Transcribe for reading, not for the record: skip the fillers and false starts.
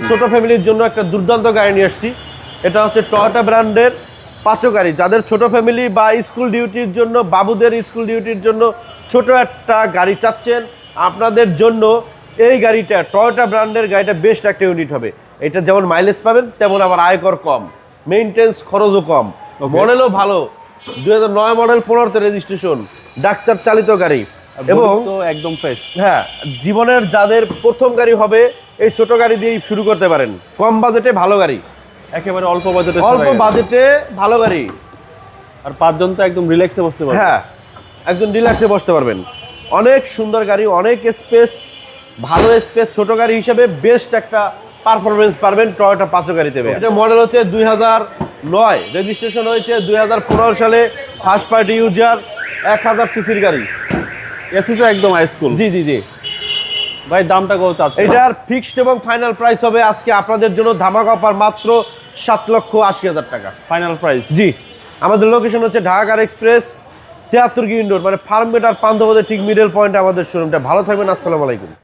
ছোট ফ্যামিলির জন্য একটা দুর্দান্ত গাড়ি নিয়ে আসছি। এটা হচ্ছে টয়োটা ব্র্যান্ডের পাঁচো গাড়ি। যাদের ছোট ফ্যামিলি বা স্কুল ডিউটির জন্য, বাবুদের স্কুল ডিউটির জন্য ছোট একটা গাড়ি চাচ্ছেন, আপনাদের জন্য এই গাড়িটা, টয়োটা ব্র্যান্ডের গাড়িটা বেস্ট একটা ইউনিট হবে। এটা যেমন মাইলেজ পাবেন, তেমন আবার আয়কর কম, মেইনটেন্স খরচও কম, মডেলও ভালো। 2009 মডেল, 15তে রেজিস্ট্রেশন, ডাক্তার চালিত গাড়ি এবং একদম ফ্রেশ। হ্যাঁ, জীবনের যাদের প্রথম গাড়ি হবে এই ছোট গাড়ি দিয়েই শুরু করতে পারেন। কম বাজেটে ভালো গাড়ি, একেবারে অল্প বাজেটে, ভালো গাড়ি। আর 5 জন তো একদম রিল্যাক্সে বসতে পারবে। হ্যাঁ, একদম রিল্যাক্সে বসতে পারবেন। অনেক সুন্দর গাড়ি, অনেক স্পেস, ভালো স্পেস, ছোট গাড়ি হিসেবে বেস্ট একটা পারফরমেন্স পারবেন টয়োটা পাঁচো গাড়িতে। এটা মডেল হচ্ছে 2009, রেজিস্ট্রেশন হয়েছে 2015 সালে, ফার্স্ট পার্টি ইউজার, 1000 সিসির গাড়ি। এসি তো একদম হাই স্কুল। জি জি জি ভাই, দামটা কত চাচ্ছেন? এটার ফিক্সড এবং ফাইনাল প্রাইস হবে আজকে আপনাদের জন্য ধামাকা অফার, মাত্র 7,80,000 টাকা ফাইনাল প্রাইস। জি, আমাদের লোকেশন হচ্ছে ঢাকা এক্সপ্রেস 73 ইন্ডোর, মানে ফার্ম গেট আর পান্থপথের ঠিক মিডল পয়েন্টে আমাদের শোরুমটা। ভালো থাকবেন, আসসালামু আলাইকুম।